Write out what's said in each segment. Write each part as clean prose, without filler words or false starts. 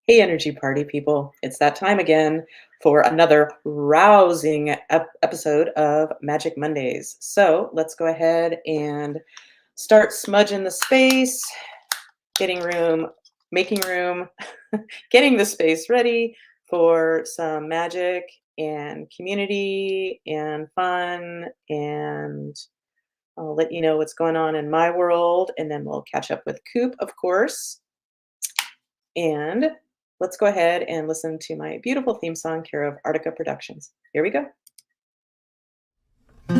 Hey, energy party people. It's that time again for another rousing episode of Magic Mondays. So let's go ahead and start smudging the space, getting room, making room, getting the space ready for some magic and community and fun. And I'll let you know what's going on in my world. And then we'll catch up with Coop, of course. And let's go ahead and listen to my beautiful theme song, care of Artica Productions. Here we go. You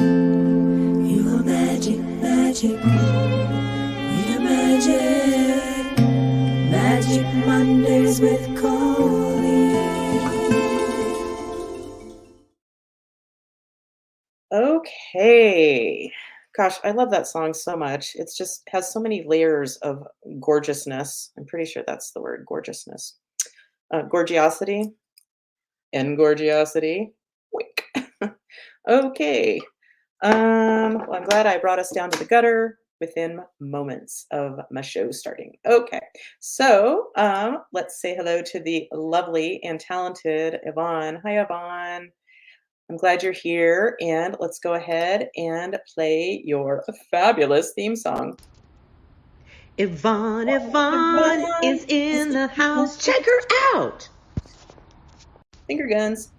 are magic, magic. We are magic. Magic Mondays with Coley. Okay. Gosh, I love that song so much. It's just has so many layers of gorgeousness. I'm pretty sure that's the word, gorgeousness. Gorgiosity and gorgiosity. Wink. Okay. Well, I'm glad I brought us down to the gutter within moments of my show starting. Okay, so let's say hello to the lovely and talented Yvonne. Hi, Yvonne. I'm glad you're here, and let's go ahead and play your fabulous theme song. Yvonne is in the house. Check her out. Finger guns.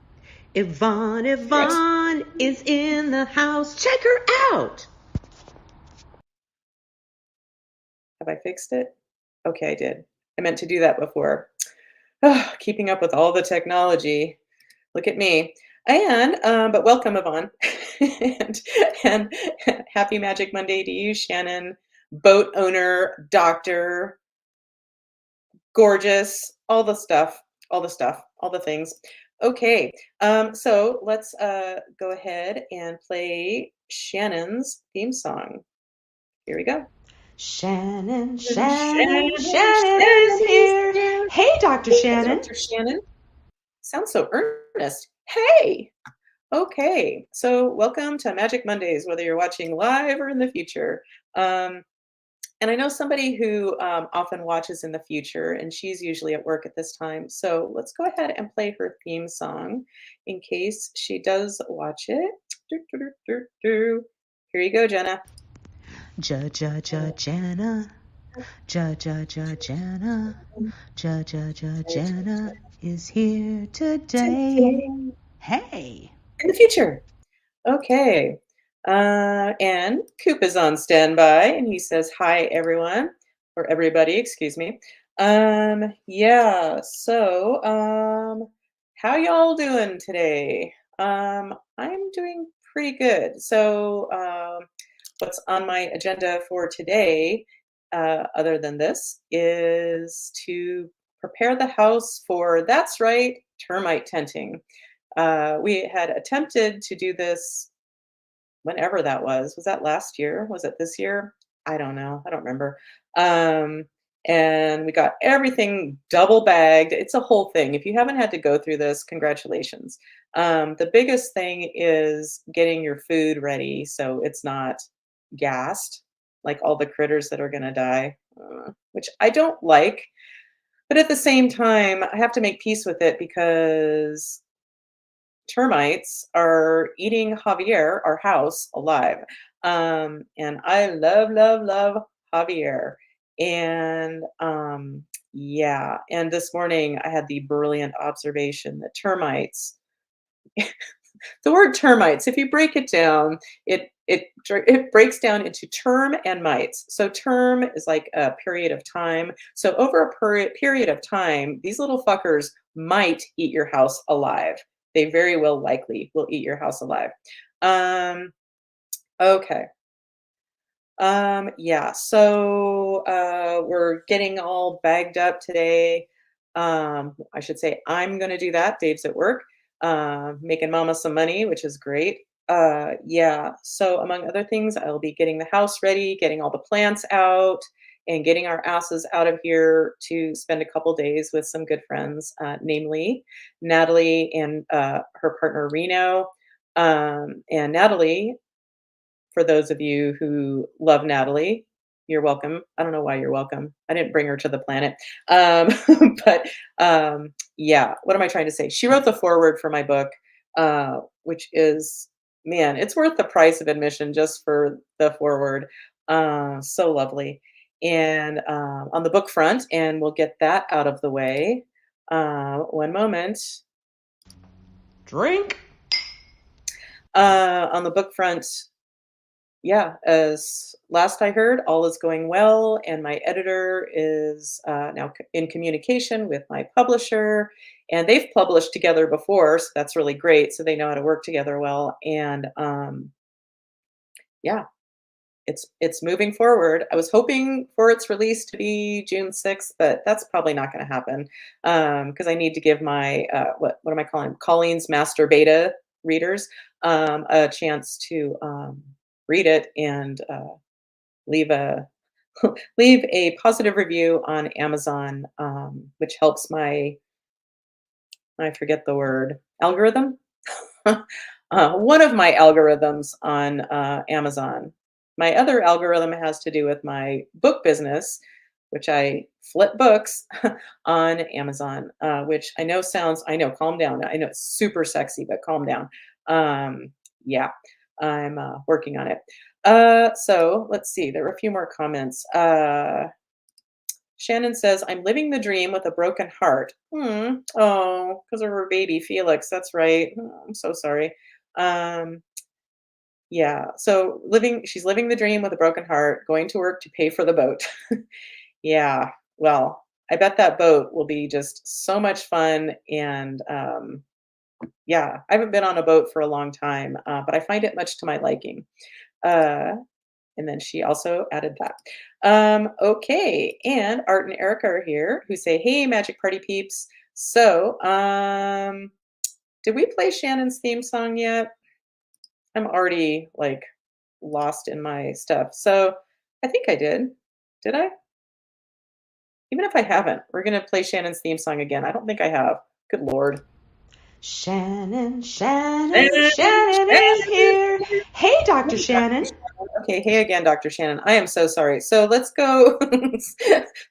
Yvonne is in the house. Check her out. Have I fixed it? Okay, I did. I meant to do that before. Oh, keeping up with all the technology. Look at me. And but welcome, Yvonne, and and happy Magic Monday to you, Shannon, boat owner, doctor, gorgeous, all the things. Okay, so let's go ahead and play Shannon's theme song. Here we go. Shannon is Shannon here. Hey, Dr. Hey, Shannon. Dr. Shannon. Sounds so earnest. Hey. Okay, so welcome to Magic Mondays, whether you're watching live or in the future. Um, and I know somebody who often watches in the future, and she's usually at work at this time. So let's go ahead and play her theme song in case she does watch it. Do, do, do, do, do. Here you go, Jenna. Jana. Jana. Jana is here today. Hey. In the future. Okay. And Coop is on standby, and he says, "Hi, everyone," or everybody, excuse me. Yeah, so how y'all doing today? I'm doing pretty good. So, what's on my agenda for today, other than this, is to prepare the house for, that's right, termite tenting. We had attempted to do this whenever that was. Was that last year? Was it this year? I don't know. I don't remember. Um, and we got everything double bagged. It's a whole thing. If you haven't had to go through this, congratulations. The biggest thing is getting your food ready so it's not gassed, like all the critters that are going to die, which I don't like. But at the same time, I have to make peace with it because termites are eating Javier, our house, alive. And I love, love, love Javier. And yeah, and this morning I had the brilliant observation that termites, the word termites, if you break it down, it breaks down into term and mites. So term is like a period of time. So over a period of time, these little fuckers might eat your house alive. They very well likely will eat your house alive. Okay. Yeah, so we're getting all bagged up today. I should say I'm gonna do that. Dave's at work, making mama some money, which is great. Yeah, so among other things, I'll be getting the house ready, getting all the plants out, and getting our asses out of here to spend a couple days with some good friends, namely Natalie and her partner Reno. And Natalie, for those of you who love Natalie, You're welcome. I don't know why you're welcome. I didn't bring her to the planet. But yeah, what am I trying to say? She wrote the foreword for my book, which is, man, it's worth the price of admission just for the foreword. So lovely. And on the book front, and we'll get that out of the way. One moment. Drink. On the book front, yeah, as last I heard, all is going well, and my editor is now in communication with my publisher, and they've published together before, so that's really great. So they know how to work together well, and yeah, it's moving forward. I was hoping for its release to be June 6th, but that's probably not going to happen because I need to give my what am I calling them? Colleen's master beta readers a chance to read it and leave a leave a positive review on Amazon, which helps my, I forget the word, algorithm. One of my algorithms on Amazon. My other algorithm has to do with my book business, which I flip books on Amazon, which I know sounds, I know, calm down. I know it's super sexy, but calm down. Yeah, I'm working on it. So let's see. There were a few more comments. Shannon says, I'm living the dream with a broken heart. Oh, because of her baby, Felix. That's right. Oh, I'm so sorry. Um, yeah. So she's living the dream with a broken heart, going to work to pay for the boat. Yeah. Well, I bet that boat will be just so much fun. And yeah, I haven't been on a boat for a long time, but I find it much to my liking. Uh, and then she also added that. Okay, and Art and Erica are here who say, "Hey, Magic Party peeps." So, did we play Shannon's theme song yet? I'm already like lost in my stuff. So, I think I did. Did I? Even if I haven't, we're gonna play Shannon's theme song again. I don't think I have. Good Lord. Shannon Shannon, is Shannon. here. Hey, Dr. Shannon. Okay, hey again, Dr. Shannon. I am so sorry. So let's go.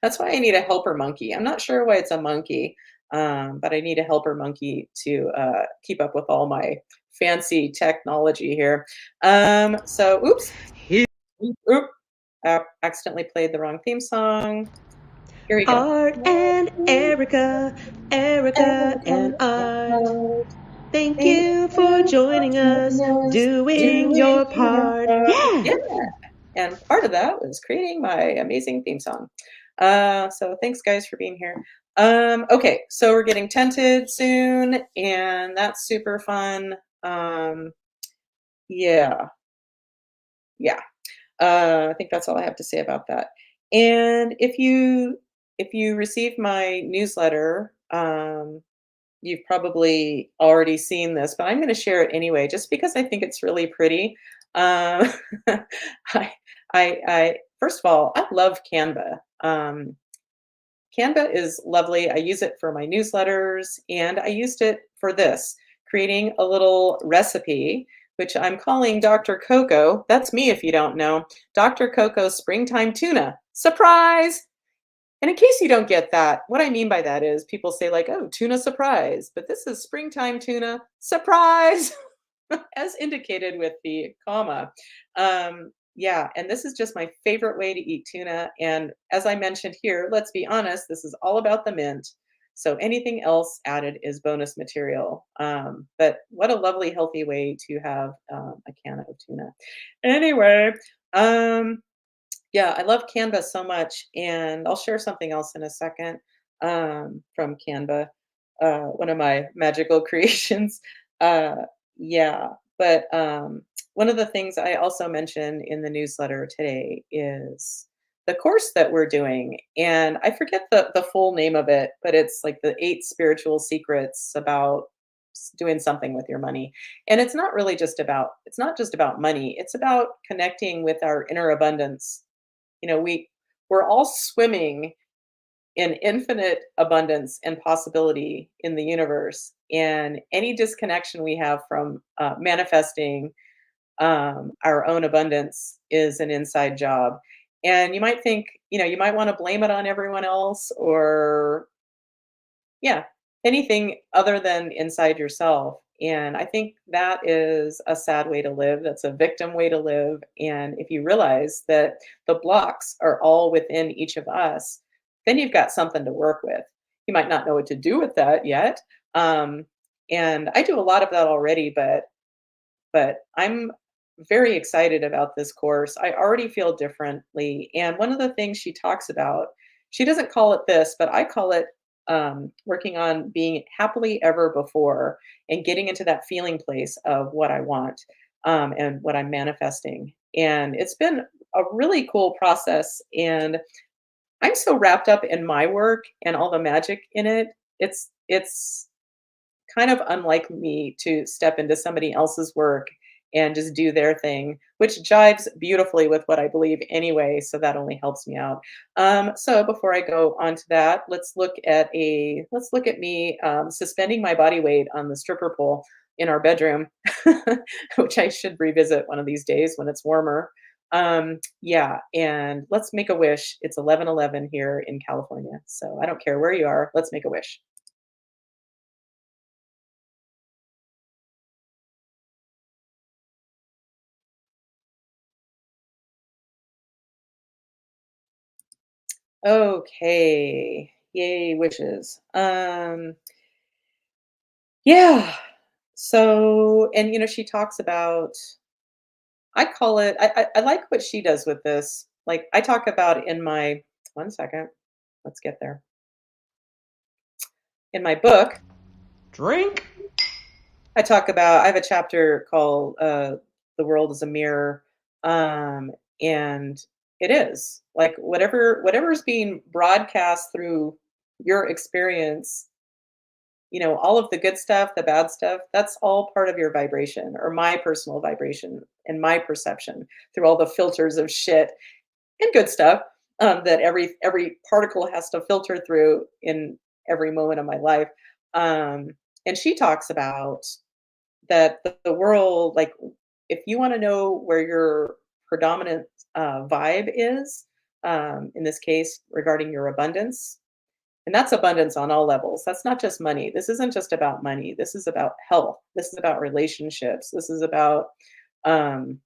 That's why I need a helper monkey. I'm not sure why it's a monkey, but I need a helper monkey to keep up with all my fancy technology here. So, oops, Here. oop, accidentally played the wrong theme song. Here we go. Art and Erica, Erica and Art. Thank you for joining us, doing your part. Yeah. Yeah. And part of that was creating my amazing theme song. So thanks guys for being here. Okay, so we're getting tented soon, and that's super fun. Yeah, yeah. I think that's all I have to say about that. And if you receive my newsletter, you've probably already seen this, but I'm going to share it anyway, just because I think it's really pretty. Um, I, I first of all, I love Canva. Canva is lovely. I use it for my newsletters, and I used it for this, creating a little recipe, which I'm calling Dr. Coco. That's me, if you don't know. Dr. Coco's Springtime Tuna. Surprise! And in case you don't get that, what I mean by that is people say like, oh, tuna surprise, but this is springtime tuna surprise, as indicated with the comma. Yeah, and this is just my favorite way to eat tuna. And as I mentioned here, let's be honest, this is all about the mint. So anything else added is bonus material. But what a lovely, healthy way to have a can of tuna. Anyway, yeah, I love Canva so much, and I'll share something else in a second from Canva, one of my magical creations. Uh, yeah, but one of the things I also mentioned in the newsletter today is the course that we're doing, and I forget the full name of it, but it's like the 8 spiritual secrets about doing something with your money. And it's not just about money. It's about connecting with our inner abundance. We're all swimming in infinite abundance and possibility in the universe, and any disconnection we have from manifesting our own abundance is an inside job. And you might think, you might want to blame it on everyone else or yeah, anything other than inside yourself. And I think that is a sad way to live. That's a victim way to live. And if you realize that the blocks are all within each of us, then you've got something to work with. You might not know what to do with that yet. Um, and I do a lot of that already, but I'm very excited about this course. I already feel differently. And one of the things she talks about, she doesn't call it this, but I call it working on being happily ever before and getting into that feeling place of what I want and what I'm manifesting. And it's been a really cool process. And I'm so wrapped up in my work and all the magic in it. It's kind of unlike me to step into somebody else's work and just do their thing, which jives beautifully with what I believe anyway. So that only helps me out. So before I go on to that, let's look at me suspending my body weight on the stripper pole in our bedroom, which I should revisit one of these days when it's warmer. Yeah, and let's make a wish. It's 11:11 here in California, so I don't care where you are. Let's make a wish. Okay. Yay, wishes. Yeah. So, and she talks about, I call it, I like what she does with this. Like I talk about in my, one second, let's get there. In my book, Drink. I have a chapter called The World is a Mirror. Um, and it is like whatever's being broadcast through your experience, all of the good stuff, the bad stuff, that's all part of your vibration or my personal vibration and my perception through all the filters of shit and good stuff that every particle has to filter through in every moment of my life. Um, and she talks about that the world, like, if you want to know where your predominant vibe is, in this case regarding your abundance, and that's abundance on all levels. That's not just money. This isn't just about money. This is about health. This is about relationships. This is about um,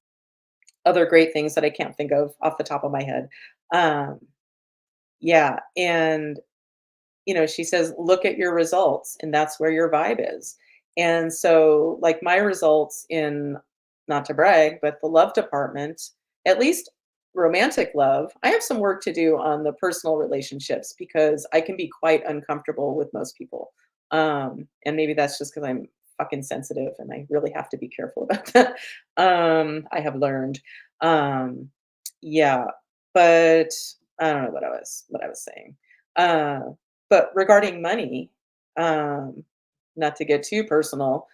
other great things that I can't think of off the top of my head. Um, yeah. And, she says, look at your results, and that's where your vibe is. And so, like, my results in, not to brag, but the love department, at least romantic love, I have some work to do on the personal relationships because I can be quite uncomfortable with most people. And maybe that's just because I'm fucking sensitive and I really have to be careful about that. I have learned. Um, yeah, but I don't know what I was saying. Uh, but regarding money, um, not to get too personal,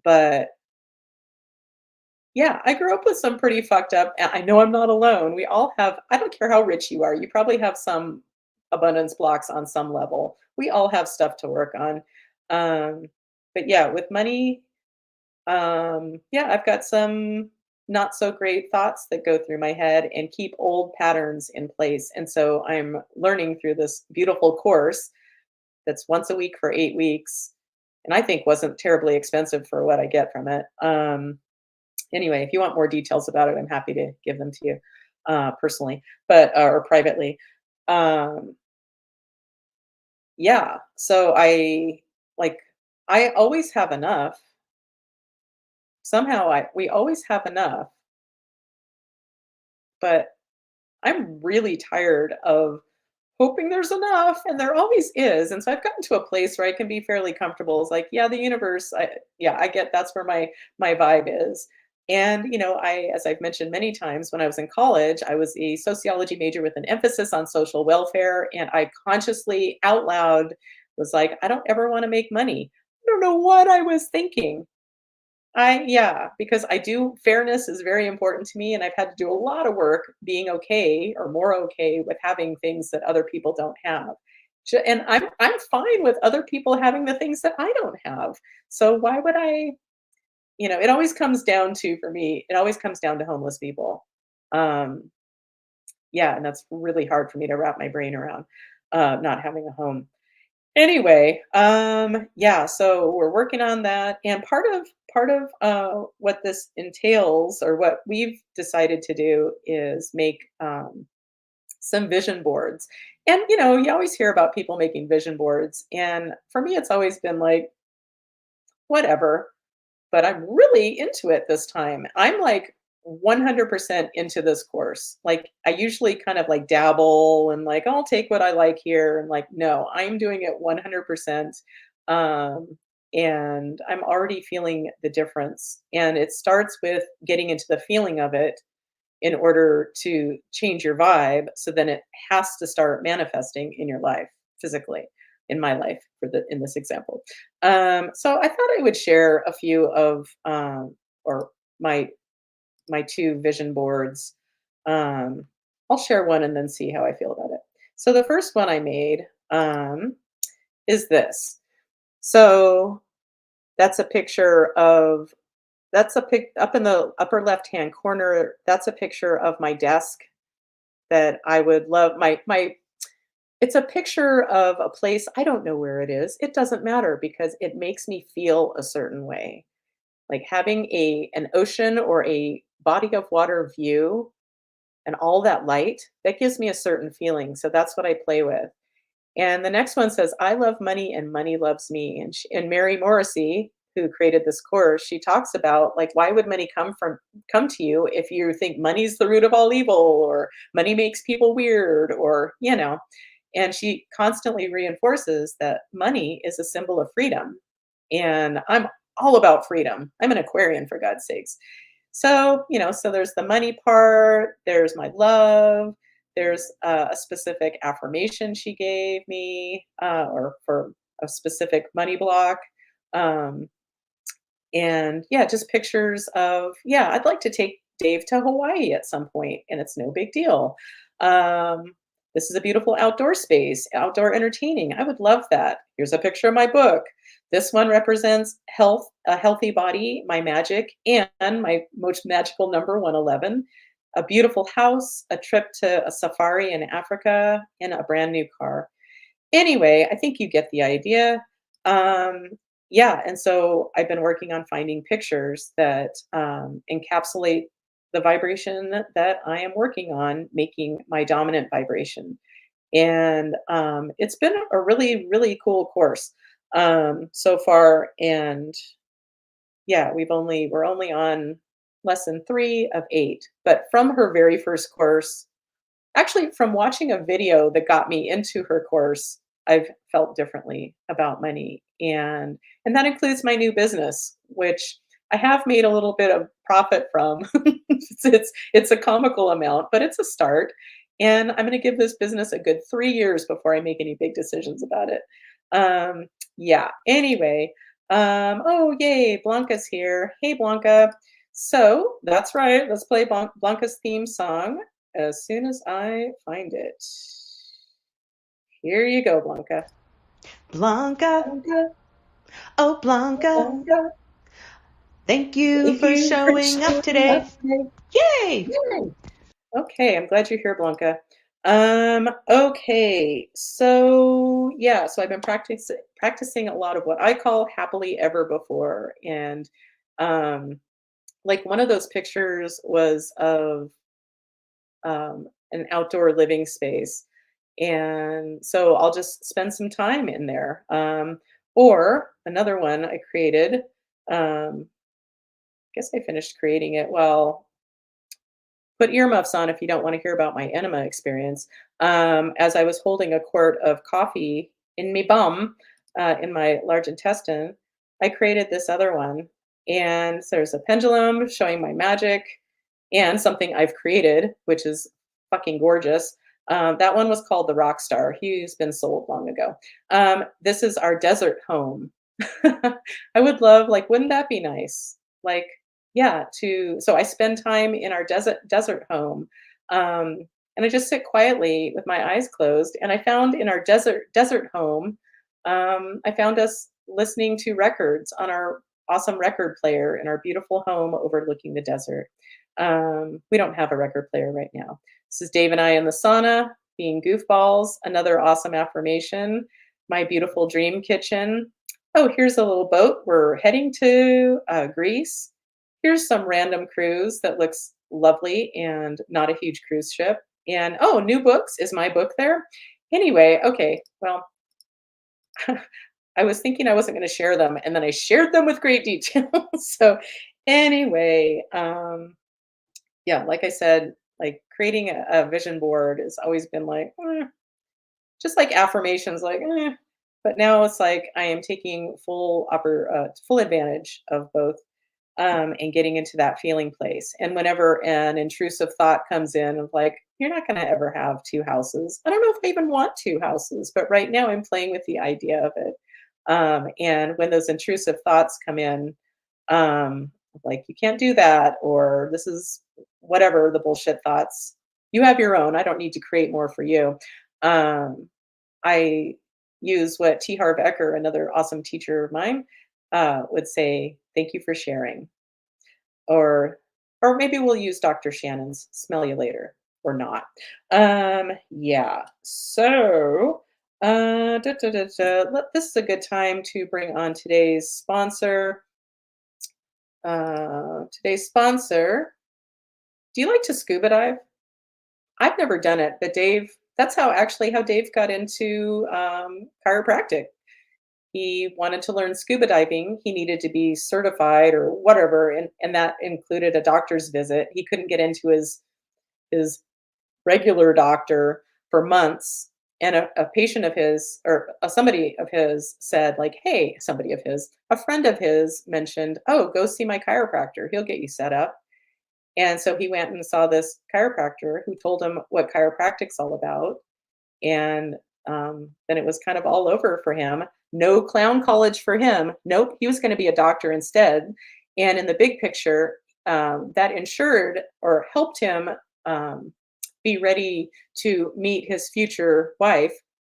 but yeah, I grew up with some pretty fucked up, I know I'm not alone. We all have, I don't care how rich you are, you probably have some abundance blocks on some level. We all have stuff to work on. Um, but yeah, with money, yeah, I've got some not so great thoughts that go through my head and keep old patterns in place. And so I'm learning through this beautiful course that's once a week for 8 weeks, and I think wasn't terribly expensive for what I get from it. Anyway, if you want more details about it, I'm happy to give them to you personally, but or privately. Um, yeah, so like I always have enough. Somehow I we always have enough, but I'm really tired of hoping there's enough, and there always is. And so I've gotten to a place where I can be fairly comfortable. It's like, yeah, the universe, yeah, I get that's where my vibe is. And as I've mentioned many times, when I was in college, I was a sociology major with an emphasis on social welfare, and I consciously out loud was like, I don't ever want to make money. I don't know what I was thinking. Yeah, because I do fairness is very important to me, and I've had to do a lot of work being okay or more okay with having things that other people don't have. And I'm fine with other people having the things that I don't have. So why would I, it always comes down to, for me, it always comes down to homeless people. Um, Yeah, and that's really hard for me to wrap my brain around, not having a home. Anyway, yeah, so we're working on that, and part of what this entails, or what we've decided to do, is make some vision boards. And you always hear about people making vision boards, and for me, it's always been like, whatever. But I'm really into it this time. I'm like 100% into this course. Like, I usually kind of like dabble and like, I'll take what I like here. And like, no, I'm doing it 100%. Um, and I'm already feeling the difference. And it starts with getting into the feeling of it in order to change your vibe. So then it has to start manifesting in your life physically, in my life in this example. So I thought I would share a few of or my my two vision boards. Um, I'll share one and then see how I feel about it. So the first one I made is this. So that's a picture of that's a pic up in the upper left-hand corner. That's a picture of my desk that I would love. My It's a picture of a place. I don't know where it is. It doesn't matter because it makes me feel a certain way. Like having an ocean or a body of water view and all that light, that gives me a certain feeling. So that's what I play with. And the next one says, "I love money and money loves me." And Mary Morrissey, who created this course, she talks about like, why would money come to you if you think money's the root of all evil, or money makes people weird, or and she constantly reinforces that money is a symbol of freedom. And I'm all about freedom. I'm an Aquarian, for God's sakes. So, so there's the money part, there's my love, there's a specific affirmation she gave me, or for a specific money block. Um, and yeah, just pictures of, yeah, I'd like to take Dave to Hawaii at some point, and it's no big deal. This is a beautiful outdoor space, outdoor entertaining. I would love that. Here's a picture of my book. This one represents health, a healthy body, my magic, and my most magical number 111. A beautiful house, a trip to a safari in Africa, and a brand new car. Anyway, I think you get the idea. Um, yeah, and so I've been working on finding pictures that encapsulate the vibration that I am working on, making my dominant vibration. And it's been a really, really cool course so far. And yeah, we're only on lesson 3 of 8. But from her very first course, actually, from watching a video that got me into her course, I've felt differently about money, and that includes my new business, which I have made a little bit of profit from. It's a comical amount, but it's a start, and I'm gonna give this business a good 3 years before I make any big decisions about it. Yeah, anyway, oh, yay, Blanca's here. Hey, Blanca. So, that's right, let's play Blanca's theme song as soon as I find it. Here you go, Blanca. Blanca, Blanca, oh Blanca, Blanca, thank you thank for you for showing up showing today. up today. Yay! Yay. Okay, I'm glad you're here, Blanca. Okay, so yeah, so I've been practicing a lot of what I call happily ever before, and um, like one of those pictures was of an outdoor living space. And so I'll just spend some time in there. Or another one I created, I guess I finished creating it. Well, put earmuffs on if you don't want to hear about my enema experience. As I was holding a quart of coffee in my bum, in my large intestine, I created this other one. And so there's a pendulum showing my magic and something I've created, which is fucking gorgeous. That one was called the Rock Star. He's been sold long ago. This is our desert home. I would love, like, wouldn't that be nice? Like, yeah, so I spend time in our desert home, um, and I just sit quietly with my eyes closed. And I found in our desert home, I found us listening to records on our awesome record player in our beautiful home overlooking the desert. We don't have a record player right now, This is Dave and I in the sauna, being goofballs. Another awesome affirmation. My beautiful dream kitchen. Oh, here's a little boat. We're heading to Greece. Here's some random cruise that looks lovely and not a huge cruise ship. And oh, new books. Is my book there? Anyway, okay. Well, I was thinking I wasn't going to share them, and then I shared them with great detail. So, anyway, yeah, like I said, like creating a vision board has always been like, just like affirmations, like, but now it's like I am taking full advantage of both, and getting into that feeling place. And whenever an intrusive thought comes in of like, you're not going to ever have two houses. I don't know if I even want two houses, but right now I'm playing with the idea of it. And when those intrusive thoughts come in, like you can't do that, or this is whatever the bullshit thoughts, you have your own. I don't need to create more for you. I use what T. Harv Eker, another awesome teacher of mine, would say, thank you for sharing. Or maybe we'll use Dr. Shannon's smell you later or not. Yeah. So this is a good time to bring on today's sponsor. Today's sponsor. Do you like to scuba dive? I've never done it, but Dave, that's how Dave got into chiropractic. He wanted to learn scuba diving. He needed to be certified or whatever, and that included a doctor's visit. He couldn't get into his regular doctor for months. And a patient of his, or somebody of his said, like, hey, a friend of his mentioned, oh, go see my chiropractor. He'll get you set up. And so he went and saw this chiropractor who told him what chiropractic's all about. And then it was kind of all over for him. No clown college for him. Nope, he was going to be a doctor instead. And in the big picture, that ensured or helped him be ready to meet his future wife,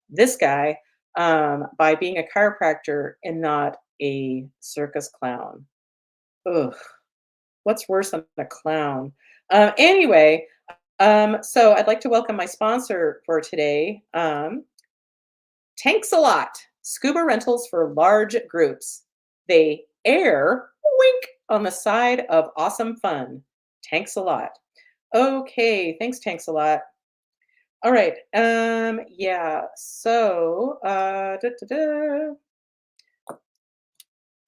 this guy, by being a chiropractor and not a circus clown. Ugh, what's worse than a clown? Anyway, so I'd like to welcome my sponsor for today. Tanks a lot. Scuba rentals for large groups. They err, wink, on the side of awesome fun. Tanks a lot. Okay, thanks, Tanks a lot. All right. Yeah. So, all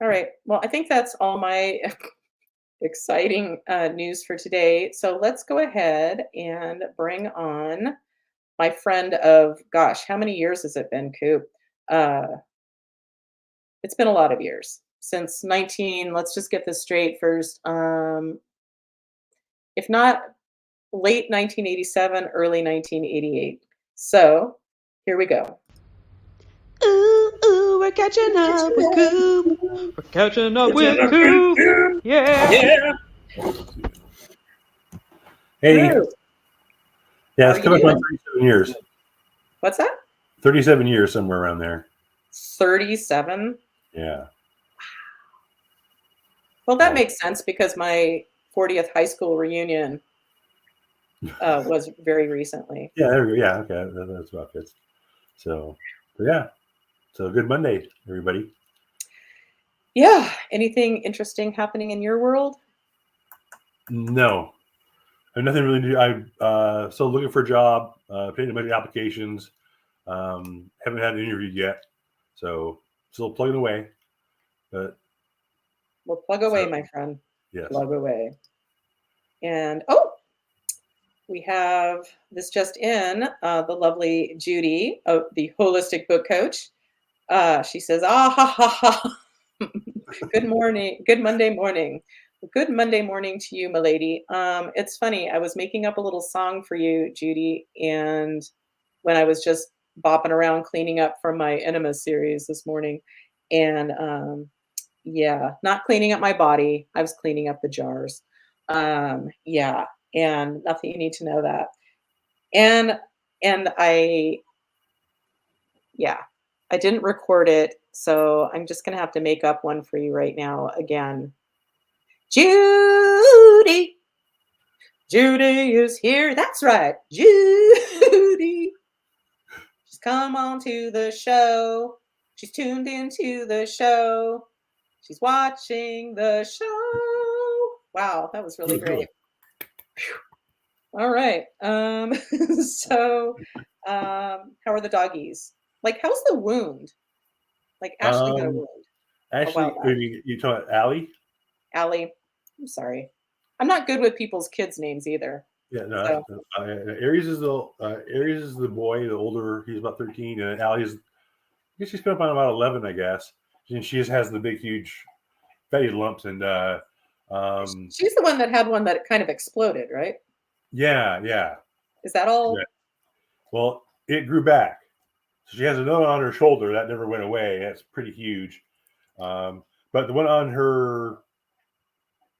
right. Well, I think that's all my exciting news for today. So let's go ahead and bring on my friend of, gosh, how many years has it been, Koop? It's been a lot of years since let's just get this straight first. If not late 1987, early 1988. So here we go. Ooh, we're catching up with Koop. We're catching up with Koop. Yeah. Hey. Koop. Yeah, it's coming up on 37 years. What's that? 37 years, somewhere around there. 37? Yeah. Well, that makes sense because my 40th high school reunion was very recently. Yeah, there we go. Yeah, okay. That's about it. So, yeah. So, good Monday, everybody. Yeah. Anything interesting happening in your world? No. I have nothing really to do. I'm still looking for a job, putting in many applications. Haven't had an interview yet. So, still plugging away. But Well, plug away, my friend. Yes. Plug away. And, we have this just in, the lovely Judy, the holistic book coach. She says, ha, ha, ha. Good morning. Good Monday morning. Good Monday morning to you, my lady. It's funny. I was making up a little song for you, Judy, and when I was just bopping around cleaning up from my Enema series this morning, and yeah, not cleaning up my body. I was cleaning up the jars. Yeah, and nothing you need to know that. And I didn't record it, so I'm just gonna have to make up one for you right now again. Judy, Judy is here. That's right, Judy. She's come on to the show. She's tuned into the show. She's watching the show. Wow, that was really great. All right. So, how are the doggies? Like, how's the wound? Like, Ashley got a wound. Ashley, while back. you talking about Allie? Allie, I'm sorry. I'm not good with people's kids' names either. Yeah, no. So, Aries is the boy, the older. He's about 13, and Allie is. I guess she's coming up on about 11, I guess. And she just has the big, huge, fatty lumps, and she's the one that had one that kind of exploded, right? yeah. Is that all? Yeah. Well, it grew back. So she has another one on her shoulder that never went away. That's pretty huge. But the one on her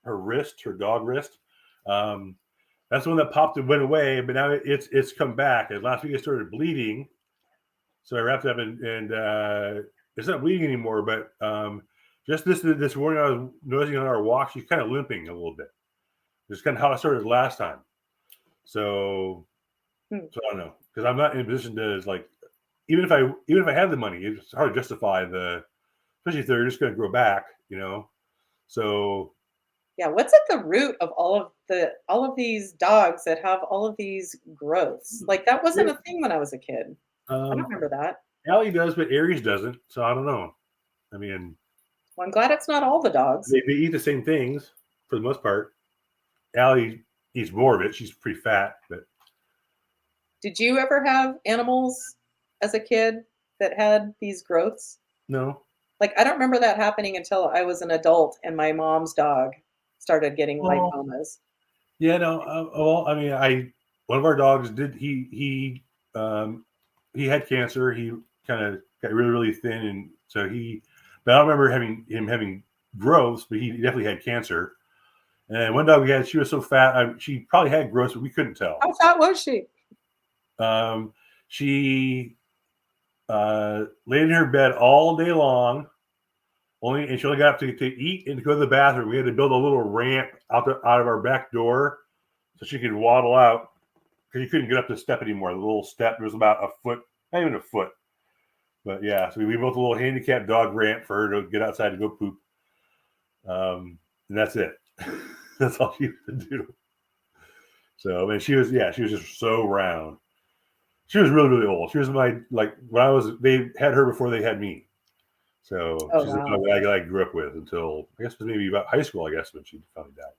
wrist, her dog wrist, that's the one that popped and went away. But now it's come back. And last week it started bleeding, so I wrapped it up and it's not bleeding anymore. But just this morning I was noticing on our walk she's kind of limping a little bit. It's kind of how I started last time. So I don't know, because I'm not in a position to like, even if I had the money, it's hard to justify especially if they're just going to grow back, So yeah, what's at the root of all of these dogs that have all of these growths? Like that wasn't a thing when I was a kid. I don't remember that. Allie does, but Aries doesn't. So I don't know. I mean, well, I'm glad it's not all the dogs. They eat the same things for the most part. Allie eats more of it. She's pretty fat, but. Did you ever have animals as a kid that had these growths? No. Like, I don't remember that happening until I was an adult and my mom's dog started getting lipomas. Yeah, no. Well, I mean, one of our dogs did. He had cancer. He kind of got really, really thin, and so But I don't remember him having growths, but he definitely had cancer. And one dog we had, she was so fat, she probably had growths, but we couldn't tell. How fat was she? She laid in her bed all day long, and she only got up to eat and to go to the bathroom. We had to build a little ramp out of our back door so she could waddle out, because you couldn't get up the step anymore. The little step was about a foot, not even a foot. But yeah, so we built a little handicapped dog ramp for her to get outside to go poop. And that's it. That's all she would do. So, and she was just so round. She was really, really old. She was they had her before they had me. So she's the dog that I grew up with until, I guess it was maybe about high school, I guess, when she finally died.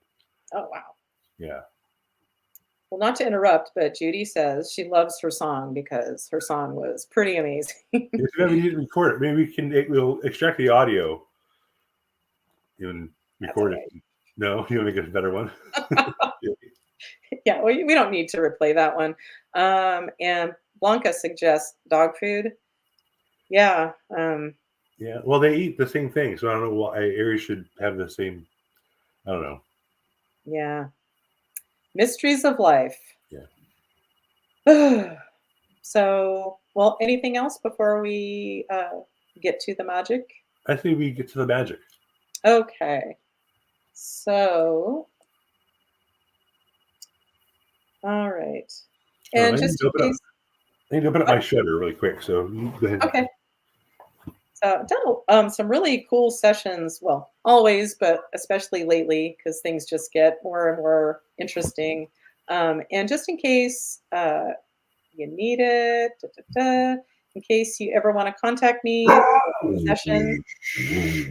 Oh, wow. Yeah. Well, not to interrupt, but Judy says she loves her song because her song was pretty amazing. If we need to record it, maybe we'll extract the audio and record it. No, you want to make it a better one? Yeah, we don't need to replay that one. And Blanca suggests dog food. Yeah. Yeah. Well, they eat the same thing, so I don't know why Aries should have the same. I don't know. Yeah. Mysteries of life. Yeah. So, well, anything else before we get to the magic? I think we get to the magic. Okay. So, all right. And just in case, I need to open up my shutter really quick. So go ahead. Okay. So I've done some really cool sessions. Well, always, but especially lately, because things just get more and more interesting. And just in case you need it, in case you ever want to contact me for a session, you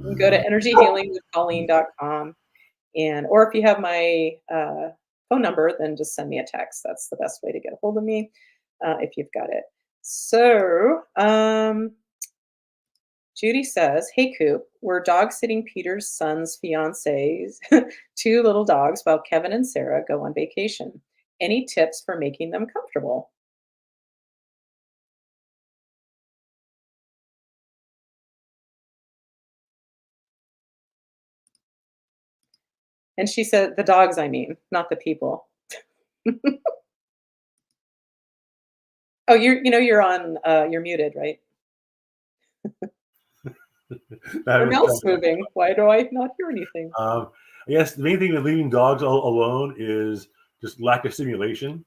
can go to energyhealingwithcolleen.com. Or if you have my phone number, then just send me a text. That's the best way to get a hold of me if you've got it. So Judy says, hey, Koop, we're dog sitting Peter's son's fiance's 2 little dogs while Kevin and Sarah go on vacation. Any tips for making them comfortable? And she said, the dogs, I mean, not the people. Oh, you're on, you're muted, right? Your mouth's moving. Why do I not hear anything? Yes, the main thing with leaving dogs alone is just lack of stimulation.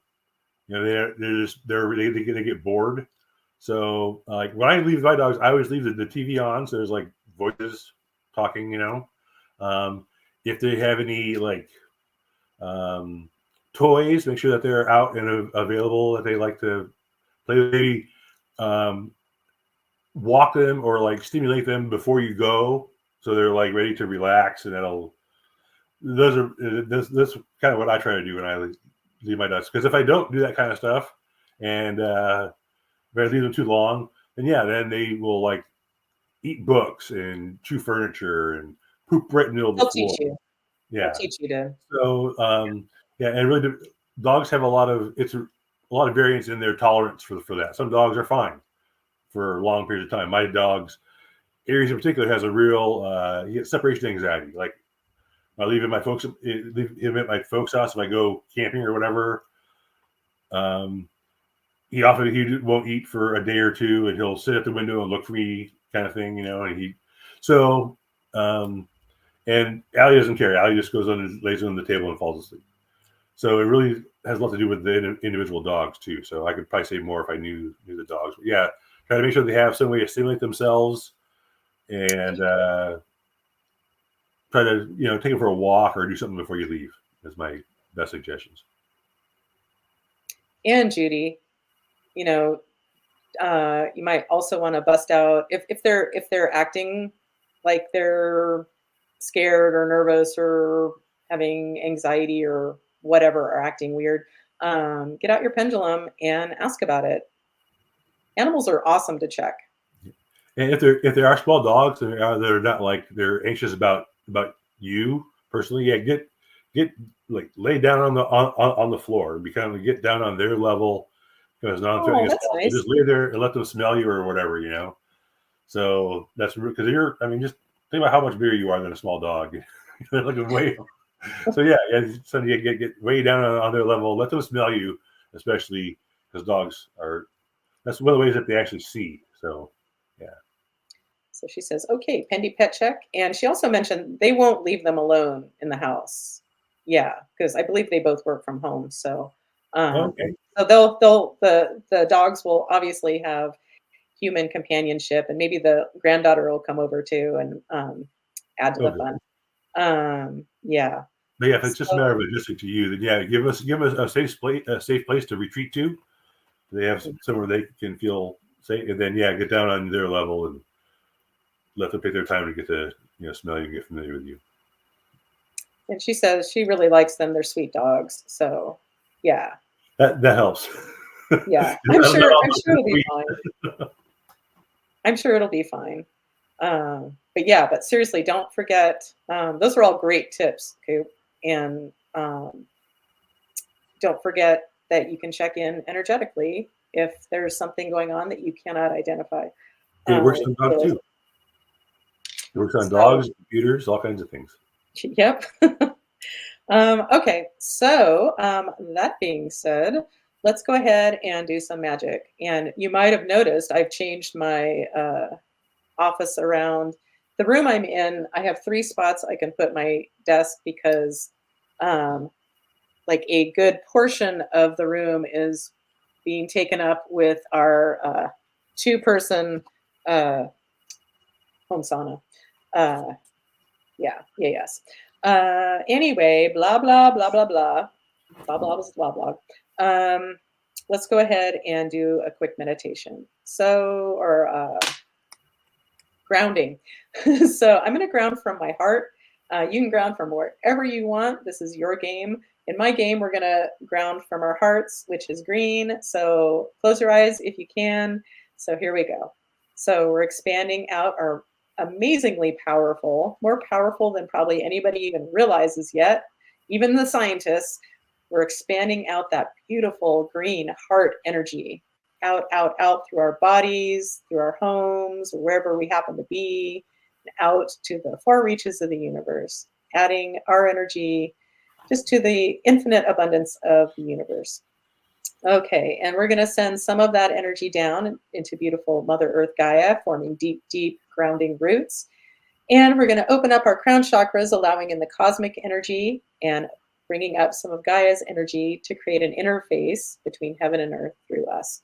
You know, they get bored. So like when I leave my dogs, I always leave the TV on, so there's like voices talking. You know, if they have any like um, toys, make sure that they're out and available, that they like to play. Maybe um, walk them or like stimulate them before you go, so they're like ready to relax, and that'll. Those are this kind of what I try to do when I leave my dogs. Because if I don't do that kind of stuff, and if I leave them too long, then they will like eat books and chew furniture and poop right in the middle of the They'll floor. teach you. They'll Yeah. teach you to. So and really, dogs have a lot of variance in their tolerance for that. Some dogs are fine for long periods of time. My dog's Aries in particular has a real he has separation anxiety. Like I leave him at my folks' house if I go camping or whatever. He won't eat for a day or two, and he'll sit at the window and look for me, kind of thing, you know. And and Allie doesn't care. Allie just goes on and lays on the table and falls asleep. So it really has a lot to do with the individual dogs too. So I could probably say more if I knew the dogs. But yeah, try to make sure they have some way to stimulate themselves, and try to take them for a walk or do something before you leave. Is my best suggestions. And Judy, you might also want to bust out if they're acting like they're scared or nervous or having anxiety or whatever, or acting weird. Get out your pendulum and ask about it. Animals are awesome to check. And if there are small dogs that are not like they're anxious about you personally, get like lay down on the floor, get down on their level, because that's nice. Just lay there and let them smell you or whatever, So that's because just think about how much bigger you are than a small dog. They're looking way. So so you get way down on their level, let them smell you, especially because dogs are. That's one of the ways that they actually see. So, yeah. So she says, okay, Pendy pet check. And she also mentioned they won't leave them alone in the house. Yeah, because I believe they both work from home. So, Okay. So the dogs will obviously have human companionship, and maybe the granddaughter will come over too and add to the fun. Yeah. But yeah, if it's just a matter of logistic to you, then give us a safe place to retreat to. They have somewhere they can feel safe, and then get down on their level and let them take their time to get to smell you and get familiar with you. And she says she really likes them. They're sweet dogs. So yeah. That helps. Yeah. I'm sure it'll be fine. I'm sure it'll be fine. But seriously, don't forget, those are all great tips, Koop. And don't forget that you can check in energetically if there's something going on that you cannot identify. It works on dogs too. It works on dogs, computers, all kinds of things. Yep. Okay, so that being said, let's go ahead and do some magic. And you might have noticed I've changed my office around. The room I'm in, I have 3 spots I can put my desk because like a good portion of the room is being taken up with our 2-person home sauna. Yes. Anyway, blah, blah, blah, blah, blah, blah, blah, blah, blah. Let's go ahead and do a quick meditation. Or grounding. So I'm going to ground from my heart. You can ground from wherever you want. This is your game. In my game, we're going to ground from our hearts, which is green. So close your eyes if you can. So here we go. So we're expanding out our amazingly powerful, more powerful than probably anybody even realizes yet, even the scientists. We're expanding out that beautiful green heart energy out through our bodies, through our homes, wherever we happen to be, out to the far reaches of the universe, adding our energy just to the infinite abundance of the universe. Okay, and we're going to send some of that energy down into beautiful Mother Earth Gaia, forming deep, deep grounding roots. And we're going to open up our crown chakras, allowing in the cosmic energy and bringing up some of Gaia's energy to create an interface between heaven and earth through us.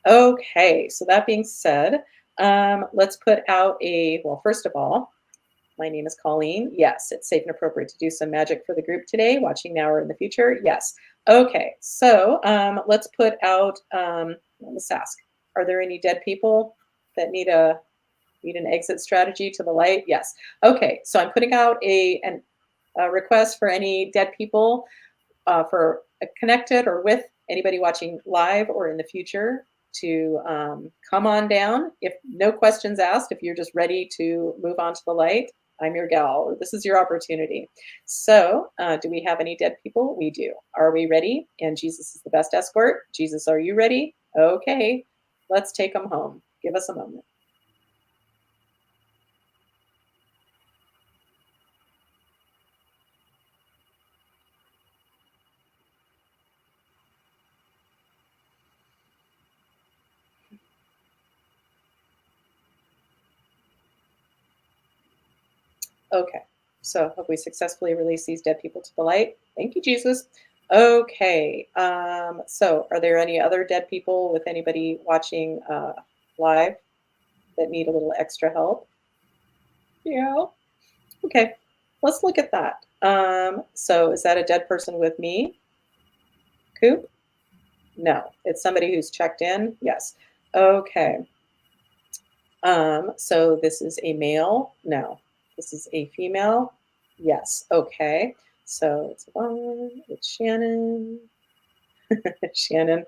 Okay, so that being said, let's put out well, first of all, my name is Colleen. Yes, it's safe and appropriate to do some magic for the group today, watching now or in the future. Yes. Okay, so let's put out, let's ask, are there any dead people that need an exit strategy to the light? Yes. Okay, so I'm putting out a request for any dead people for connected or with anybody watching live or in the future to come on down. If no questions asked, if you're just ready to move on to the light, I'm your gal, or this is your opportunity. So do we have any dead people? We do. Are we ready? And Jesus is the best escort. Jesus, are you ready? Okay, let's take them home. Give us a moment. Okay, so have we successfully released these dead people to the light? Thank you, Jesus. Okay, so are there any other dead people with anybody watching live that need a little extra help? Yeah. Okay, let's look at that. So is that a dead person with me? Koop? No, it's somebody who's checked in. Yes. Okay. So this is a male? No. This is a female? Yes. Okay. So it's Yvonne, it's Shannon. Shannon,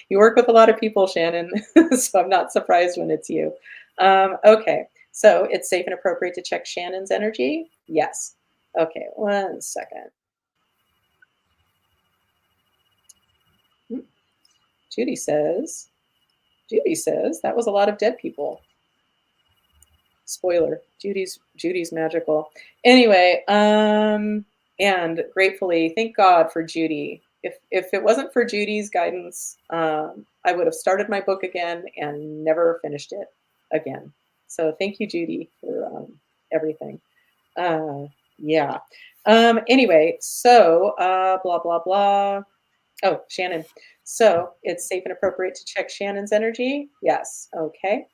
you work with a lot of people, Shannon, so I'm not surprised when it's you. Okay, so it's safe and appropriate to check Shannon's energy? Yes. Okay, 1 second. Judy says that was a lot of dead people. Spoiler, Judy's magical. Anyway, and gratefully, thank God for Judy. If it wasn't for Judy's guidance, I would have started my book again and never finished it again. So thank you, Judy, for everything. Yeah. Anyway, so blah, blah, blah. Oh, Shannon. So it's safe and appropriate to check Shannon's energy? Yes. Okay.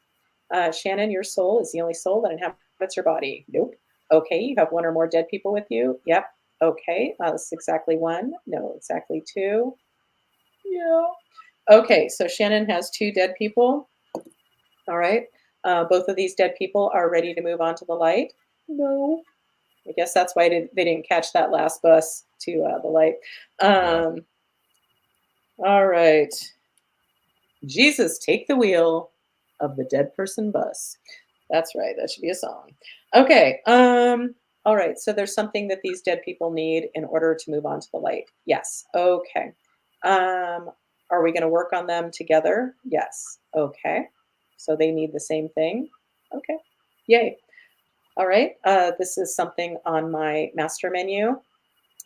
Shannon, your soul is the only soul that inhabits your body. Nope. Okay, you have one or more dead people with you? Yep. Okay, this is exactly 1. No, exactly 2. Yeah. Okay, so Shannon has 2 dead people. All right. Both of these dead people are ready to move on to the light? No. I guess that's why they didn't catch that last bus to the light. All right. Jesus, take the wheel of the dead person bus. That's right. That should be a song. Okay. All right. So there's something that these dead people need in order to move on to the light. Yes. Okay. Are we going to work on them together? Yes. Okay. So they need the same thing. Okay. Yay. All right. This is something on my master menu.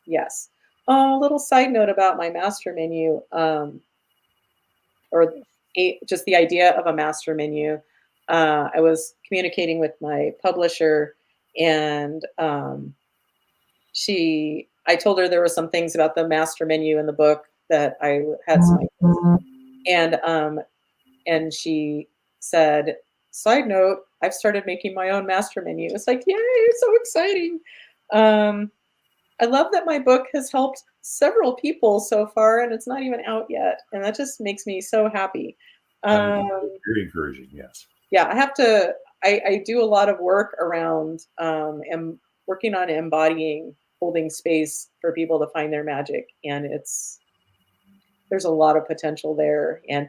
Yes. Oh, a little side note about my master menu, or just the idea of a master menu. I was communicating with my publisher, and I told her there were some things about the master menu in the book that I had some ideas. And she said, side note, I've started making my own master menu. It's like, yay, it's so exciting. I love that my book has helped several people so far, and it's not even out yet. And that just makes me so happy. Very encouraging, yes. Yeah, I do a lot of work around working on embodying, holding space for people to find their magic. And there's a lot of potential there. And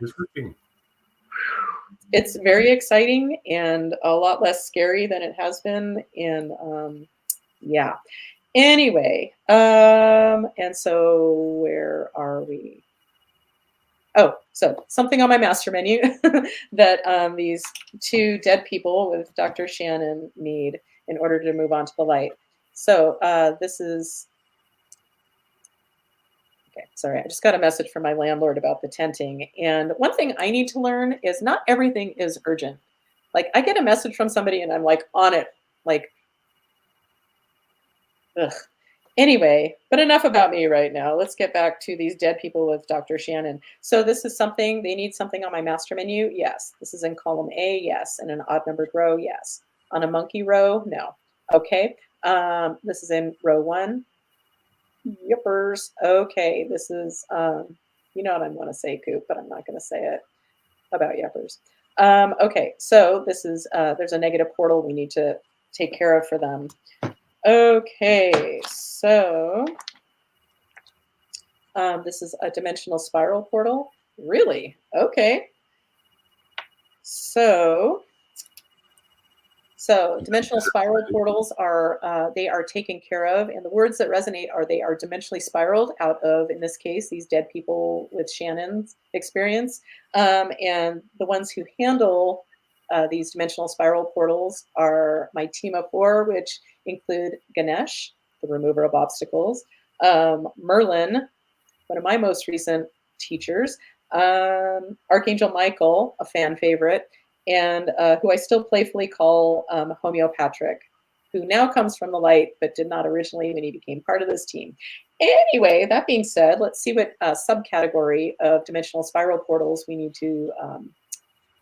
it's very exciting and a lot less scary than it has been. And yeah. Anyway, and so where are we? Oh, so something on my master menu that these 2 dead people with Dr. Shannon need in order to move on to the light. So this is, okay, sorry, I just got a message from my landlord about the tenting. And one thing I need to learn is not everything is urgent. Like I get a message from somebody and I'm like on it Like, ugh. Anyway, but enough about me right now. Let's get back to these dead people with Dr. Shannon. So this is something, they need something on my master menu? Yes. This is in column A? Yes. In an odd numbered row? Yes. On a monkey row? No. Okay. This is in row 1. Yippers. Okay. This is, you know what I'm going to say, Koop, but I'm not going to say it about yippers. Okay. So this is, there's a negative portal we need to take care of for them. Okay, so this is a dimensional spiral portal. Really? Okay. So dimensional spiral portals are, they are taken care of, and the words that resonate are they are dimensionally spiraled out of, in this case, these dead people with Shannon's experience. And the ones who handle these dimensional spiral portals are my team of 4, which include Ganesh, the remover of obstacles, Merlin, one of my most recent teachers, Archangel Michael, a fan favorite, and who I still playfully call Homeopatrick, who now comes from the light, but did not originally when he became part of this team. Anyway, that being said, let's see what subcategory of dimensional spiral portals we need to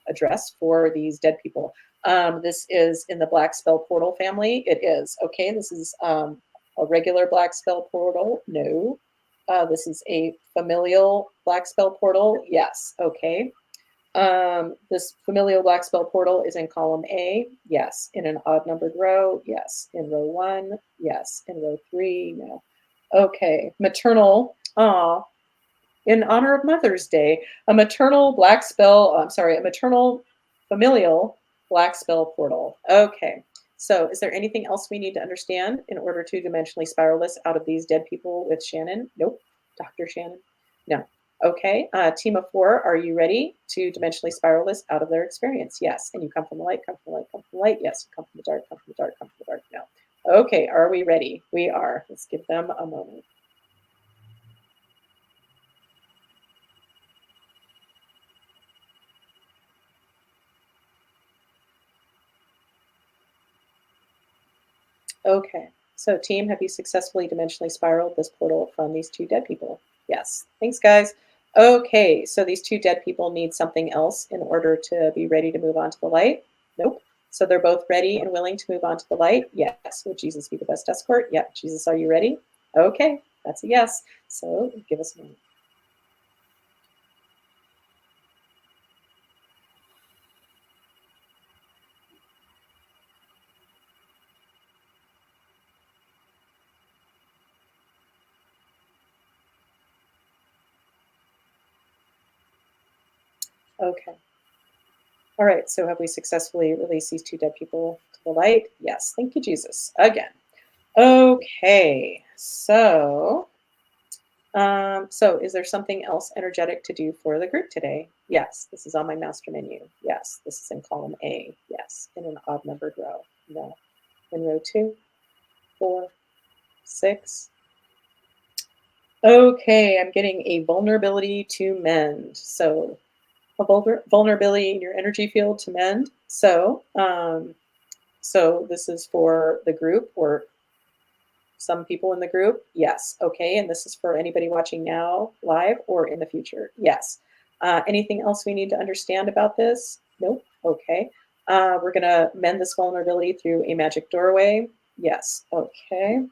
address for these dead people. This is in the black spell portal family. It is. Okay, this is a regular black spell portal. No. This is a familial black spell portal. Yes. Okay. This familial black spell portal is in column A. Yes. In an odd numbered row. Yes. In row 1. Yes. In row 3. No. Okay. Maternal. In honor of Mother's Day, a maternal black spell. A maternal familial black spell portal. Okay. So is there anything else we need to understand in order to dimensionally spiral this out of these dead people with Shannon? Nope. Dr. Shannon? No. Okay. Team of 4, are you ready to dimensionally spiral this out of their experience? Yes. And you come from the light, come from the light, come from the light. Yes. You come from the dark, come from the dark, come from the dark. No. Okay. Are we ready? We are. Let's give them a moment. Okay, so team, have you successfully dimensionally spiraled this portal from these 2 dead people? Yes, thanks guys. Okay, so these 2 dead people need something else in order to be ready to move on to the light? Nope. So they're both ready and willing to move on to the light? Yes. Will Jesus be the best escort? Yep. Jesus, are you ready? Okay, that's a yes. So give us a moment. Okay. All right, so have we successfully released these 2 dead people to the light? Yes, thank you, Jesus, again. Okay, so is there something else energetic to do for the group today? Yes, this is on my master menu. Yes, this is in column A. Yes, in an odd numbered row. No. In row 2, 4, 6. Okay, I'm getting a vulnerability to mend. So a vulnerability in your energy field to mend. So, so this is for the group or some people in the group. Yes. Okay. And this is for anybody watching now live or in the future. Yes. Anything else we need to understand about this? Nope. Okay. We're going to mend this vulnerability through a magic doorway. Yes. Okay.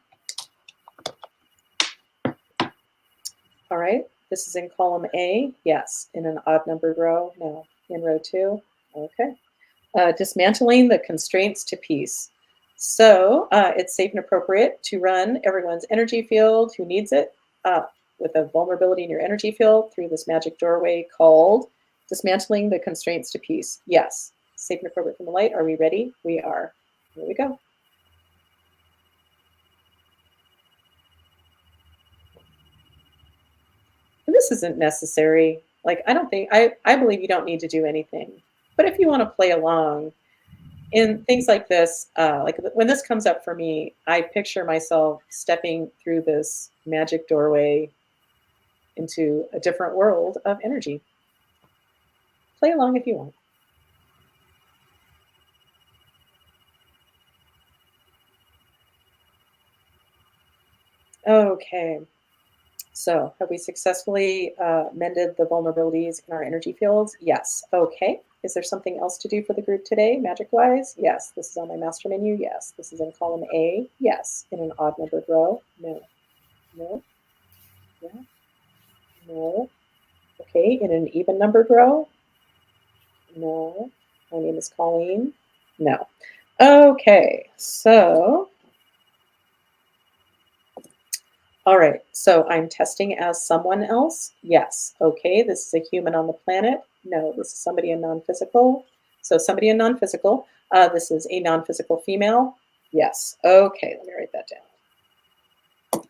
All right. This is in column A. Yes. In an odd numbered row. No. In row 2. Okay. Dismantling the constraints to peace. So it's safe and appropriate to run everyone's energy field who needs it with a vulnerability in your energy field through this magic doorway called Dismantling the Constraints to Peace. Yes. Safe and appropriate from the light. Are we ready? We are. Here we go. And this isn't necessary. Like, I believe you don't need to do anything. But if you want to play along in things like this, like when this comes up for me, I picture myself stepping through this magic doorway into a different world of energy. Play along if you want. Okay. So have we successfully mended the vulnerabilities in our energy fields? Yes. Okay. Is there something else to do for the group today, magic-wise? Yes. This is on my master menu. Yes. This is in column A. Yes. In an odd-numbered row? No. No. Yeah. No. Okay. In an even-numbered row? No. My name is Colleen. No. Okay. So, all right. So I'm testing as someone else? Yes. Okay. This is a human on the planet? No. This is somebody in non-physical? So somebody in non-physical. This is a non-physical female? Yes. Okay. Let me write that down.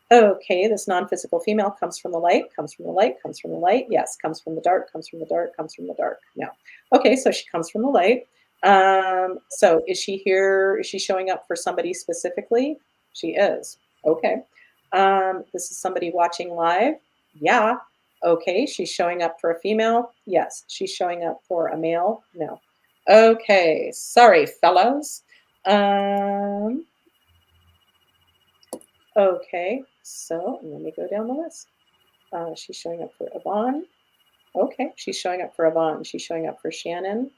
Okay, this non-physical female comes from the light, comes from the light, comes from the light. Yes, comes from the dark, comes from the dark, comes from the dark. No. Okay, so she comes from the light. So is she here? Is she showing up for somebody specifically? She is. Okay. This is somebody watching live? Yeah. Okay, she's showing up for a female? Yes. She's showing up for a male? No. Okay, sorry, fellas. Okay, so let me go down the list. She's showing up for Yvonne. Okay, she's showing up for Yvonne. She's showing up for Shannon,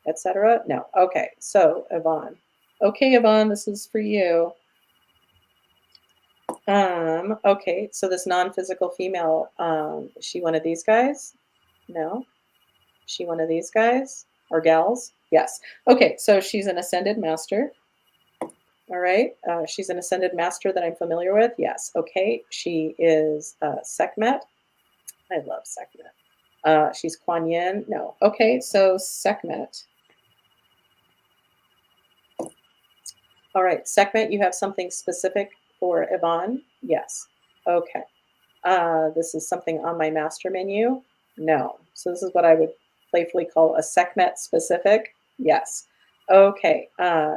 etc. No. Okay, so Yvonne. Okay, Yvonne, this is for you. Okay, so this non-physical female, is she one of these guys? No. Is she one of these guys or gals? Yes. Okay, so she's an ascended master. All right. She's an ascended master that I'm familiar with. Yes. Okay. She is Sekhmet. I love Sekhmet. She's Kuan Yin. No. Okay. So Sekhmet. All right. Sekhmet, you have something specific for Yvonne? Yes. Okay. This is something on my master menu? No. So this is what I would playfully call a Sekhmet specific? Yes. Okay,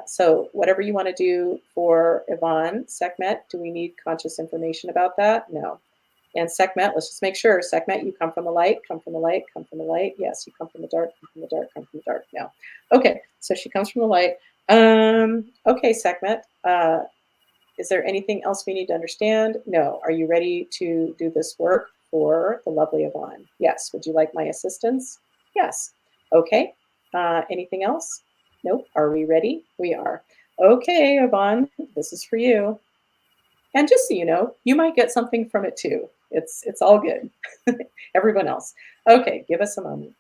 so whatever you want to do for Yvonne, Sekhmet, do we need conscious information about that? No. And Sekhmet, let's just make sure. Sekhmet, you come from the light, come from the light, come from the light. Yes, you come from the dark, come from the dark, come from the dark. No. Okay, so she comes from the light. Okay, Sekhmet, is there anything else we need to understand? No. Are you ready to do this work for the lovely Yvonne? Yes. Would you like my assistance? Yes. Okay. Anything else? Nope. Are we ready? We are. Okay, Yvonne, this is for you. And just so you know, you might get something from it too. It's all good. Everyone else. Okay, give us a moment.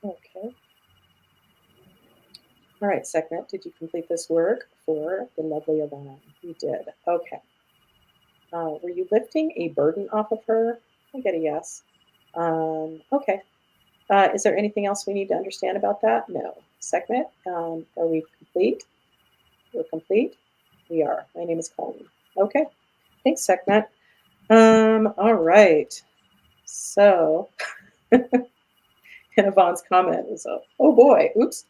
Okay. All right, Sekhmet, did you complete this work for the lovely Yvonne? You did. Okay. Were you lifting a burden off of her? I get a yes. Okay. Is there anything else we need to understand about that? No. Sekhmet, are we complete? We're complete? We are. My name is Colleen. Okay. Thanks, Sekhmet. All right. So, and Yvonne's comment is, oh boy, oops.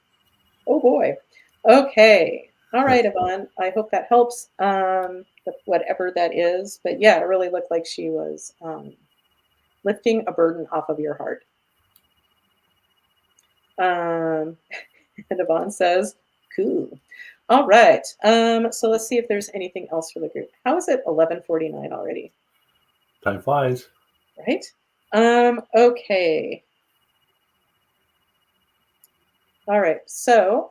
Oh boy. Okay. All right, Yvonne. I hope that helps, whatever that is. But yeah, it really looked like she was lifting a burden off of your heart. And Yvonne says, cool. All right. So let's see if there's anything else for the group. How is it 11:49 already? Time flies. Right? Okay. All right. So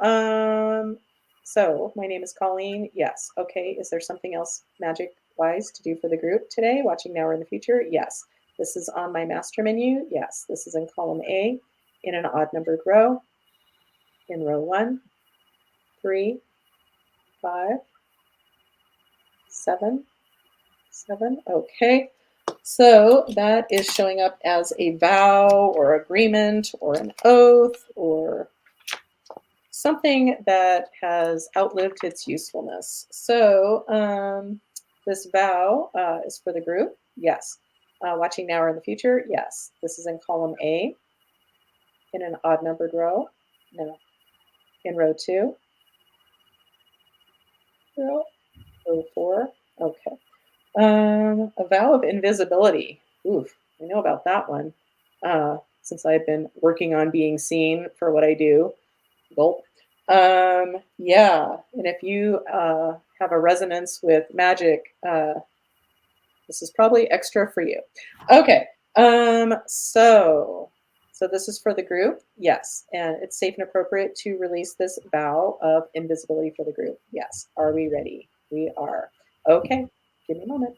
my name is Colleen. Yes. Okay. Is there something else magic-wise to do for the group today? Watching now or in the future? Yes. This is on my master menu. Yes. This is in column A in an odd-numbered row. In row 1, 3, 5, 7, 7. Okay. So that is showing up as a vow or agreement or an oath or something that has outlived its usefulness. So this vow is for the group. Yes. Watching now or in the future. Yes. This is in column A in an odd numbered row. No. In row 2. Row 4. Okay. A vow of invisibility. Oof, I know about that one. Since I've been working on being seen for what I do. Gulp. Yeah, and if you have a resonance with magic, this is probably extra for you. Okay, so this is for the group, yes, and it's safe and appropriate to release this vow of invisibility for the group. Yes, are we ready? We are. Okay, give me a moment.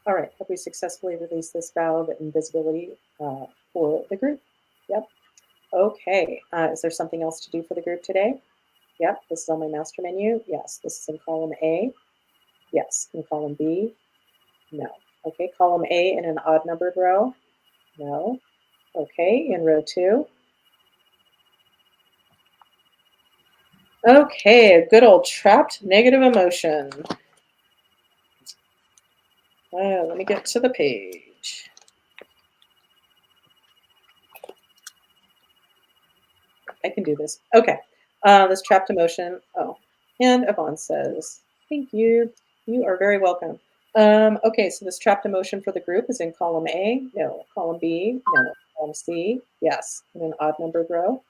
All right, have we successfully released this vow of invisibility for the group? Yep. Okay, is there something else to do for the group today? Yep, this is on my master menu. Yes, this is in column A. Yes, in column B. No. Okay, column A in an odd numbered row. No. Okay, in row 2. Okay, a good old trapped negative emotion. Let me get to the page. I can do this. Okay, this trapped emotion. Oh, and Yvonne says, thank you. You are very welcome. Okay, so this trapped emotion for the group is in column A. No. Column B. No. Column C. Yes. In an odd numbered row.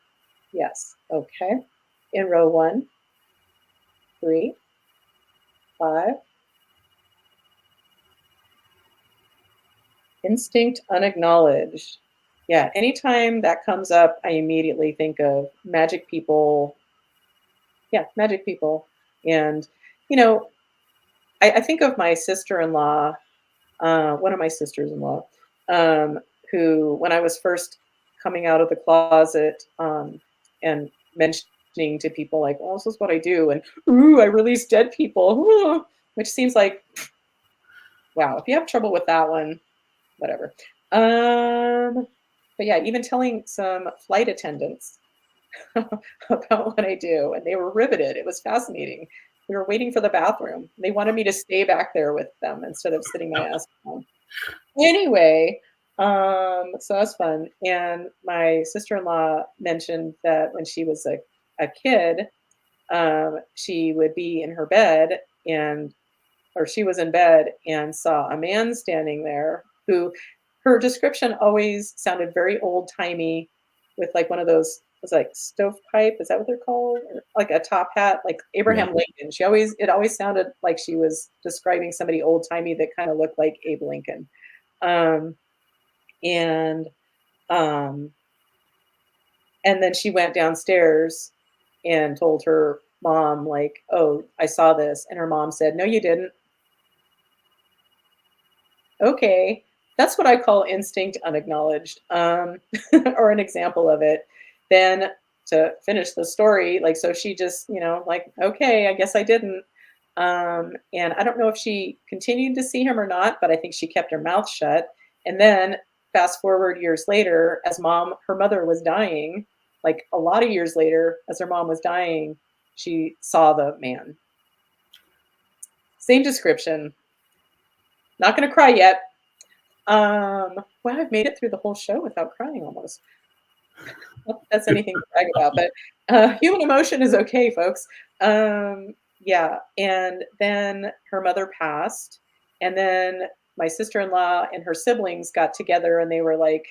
Yes. Okay. In row 1, 3, 5. Instinct unacknowledged. Yeah, anytime that comes up, I immediately think of magic people. Yeah, magic people. And, you know, I think of my sister-in-law, one of my sisters-in-law, who, when I was first coming out of the closet and mentioning to people like, "Oh, this is what I do," and "Ooh, I release dead people," ooh, which seems like, wow. If you have trouble with that one, whatever. But yeah, even telling some flight attendants about what I do, and they were riveted. It was fascinating. We were waiting for the bathroom. They wanted me to stay back there with them instead of sitting my ass down. Anyway, so that's fun. And my sister-in-law mentioned that when she was a kid, she would be in her bed and or she was in bed and saw a man standing there who her description always sounded very old-timey with like one of those was like stovepipe, is that what they're called? Or like a top hat, like Yeah. Abraham Lincoln. It always sounded like she was describing somebody old-timey that kind of looked like Abe Lincoln. Um, and um, and then she went downstairs and told her mom, like, "Oh, I saw this." And her mom said, "No, you didn't." Okay, that's what I call instinct unacknowledged, or an example of it. Then to finish the story, like, so she just, like, okay, I guess I didn't. And I don't know if she continued to see him or not, but I think she kept her mouth shut. And then fast forward years later, as her mother was dying, like a lot of years later, as her mom was dying, she saw the man. Same description. Not going to cry yet. Wow, I've made it through the whole show without crying almost. Not that that's anything to brag about, but human emotion is okay, folks. Yeah, and then her mother passed, and then my sister-in-law and her siblings got together, and they were like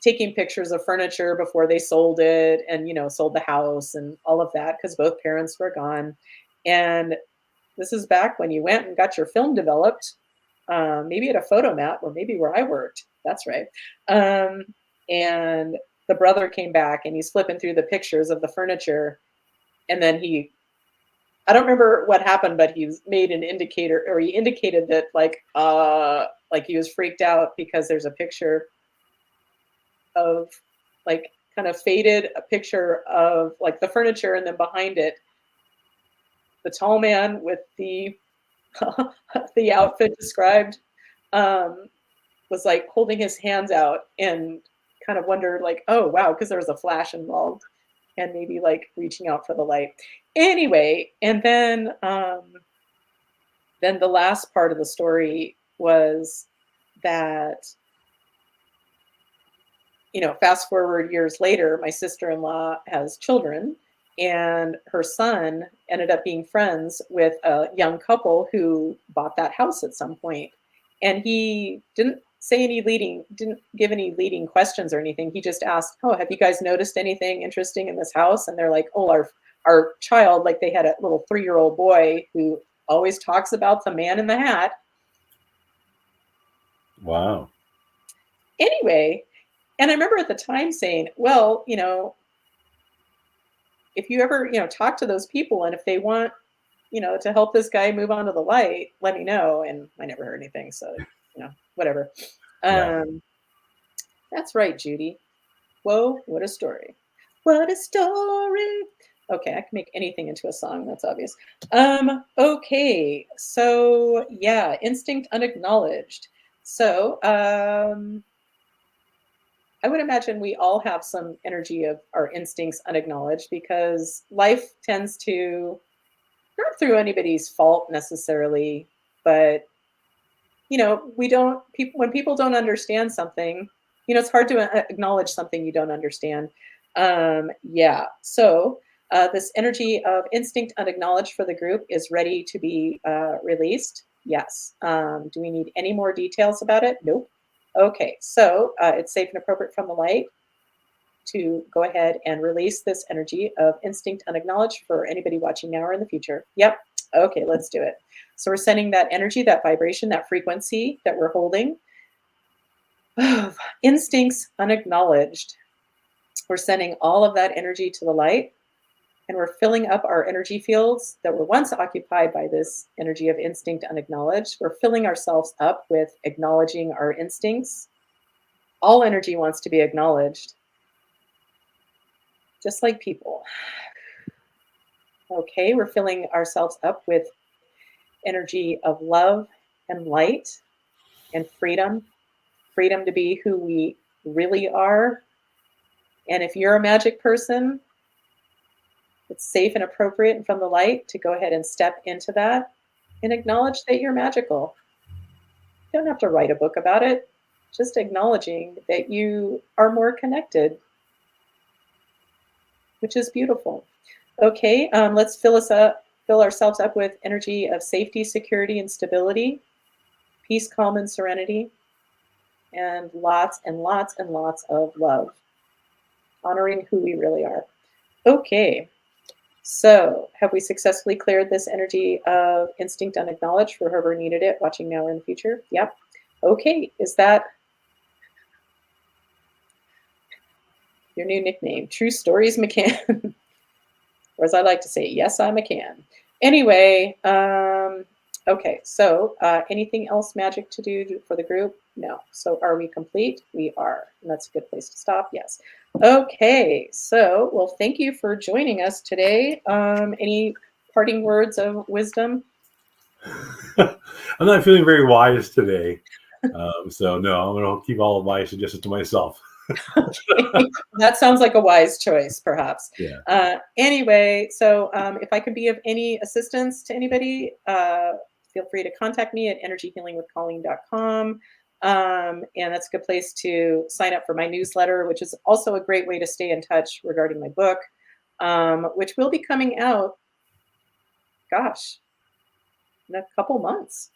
taking pictures of furniture before they sold it, and sold the house and all of that because both parents were gone. And this is back when you went and got your film developed, maybe at a photomat or maybe where I worked. That's right. And the brother came back and he's flipping through the pictures of the furniture, and then I don't remember what happened, but he's made an indicator, or he indicated that like he was freaked out because there's a picture of like kind of faded a picture of like the furniture, and then behind it the tall man with the the outfit described was like holding his hands out and kind of wondered like, oh wow, because there was a flash involved, and maybe like reaching out for the light. Anyway, and then the last part of the story was that, you know, fast forward years later, my sister-in-law has children, and her son ended up being friends with a young couple who bought that house at some point. And he didn't give any leading questions or anything. He just asked, oh, have you guys noticed anything interesting in this house? And they're like, oh, our child, like they had a little 3-year-old boy who always talks about the man in the hat. Wow. Anyway, and I remember at the time saying, well, you know, if you ever, you know, talk to those people, and if they want, you know, to help this guy move on to the light, let me know. And I never heard anything. So, you know, whatever. Yeah. That's right, Judy. Whoa, what a story. What a story. Okay, I can make anything into a song. That's obvious. Okay, so yeah, instinct unacknowledged. So I would imagine we all have some energy of our instincts unacknowledged, because life tends to, not through anybody's fault necessarily, but you know, when people don't understand something, you know, it's hard to acknowledge something you don't understand. Yeah, so this energy of instinct unacknowledged for the group is ready to be released. Yes. Do we need any more details about it? Nope. Okay, so it's safe and appropriate from the light to go ahead and release this energy of instinct unacknowledged for anybody watching now or in the future. Yep. Okay, let's do it. So we're sending that energy, that vibration, that frequency that we're holding of instincts unacknowledged. We're sending all of that energy to the light, and we're filling up our energy fields that were once occupied by this energy of instinct unacknowledged. We're filling ourselves up with acknowledging our instincts. All energy wants to be acknowledged, just like people. Okay, we're filling ourselves up with energy of love and light and freedom. Freedom to be who we really are. And if you're a magic person, it's safe and appropriate and from the light to go ahead and step into that and acknowledge that you're magical. You don't have to write a book about it. Just acknowledging that you are more connected, which is beautiful. Okay, let's fill ourselves up with energy of safety, security, and stability, peace, calm, and serenity, and lots and lots and lots of love, honoring who we really are. Okay. So have we successfully cleared this energy of instinct unacknowledged for whoever needed it, watching now or in the future? Yep. Okay, is that your new nickname? True Stories McCann. Or as I like to say, yes, I'm a can. Anyway, okay, so anything else magic to do for the group? No. So are we complete? We are. And that's a good place to stop. Yes. Okay, so, well, thank you for joining us today. Any parting words of wisdom? I'm not feeling very wise today. So, no, I'm going to keep all of my suggestions to myself. Okay. That sounds like a wise choice, perhaps. Yeah. Anyway, so if I could be of any assistance to anybody, feel free to contact me at energyhealingwithcolleen.com. And that's a good place to sign up for my newsletter, which is also a great way to stay in touch regarding my book, which will be coming out, gosh, in a couple months,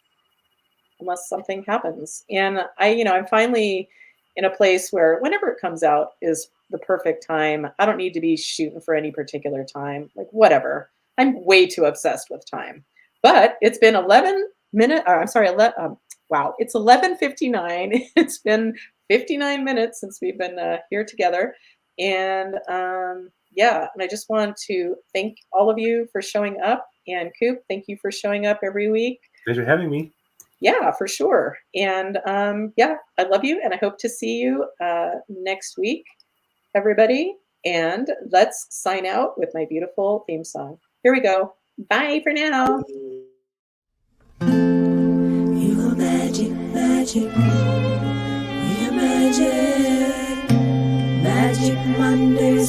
unless something happens. And I'm finally in a place where whenever it comes out is the perfect time. I don't need to be shooting for any particular time, like whatever. I'm way too obsessed with time. But it's been 11 minutes. Wow, it's 11:59. It's been 59 minutes since we've been here together. And yeah, and I just want to thank all of you for showing up. And Coop, thank you for showing up every week. Thanks for having me. Yeah, for sure. And yeah, I love you, and I hope to see you next week, everybody. And let's sign out with my beautiful theme song. Here we go. Bye for now. You are magic, magic. We are magic. Magic Mondays.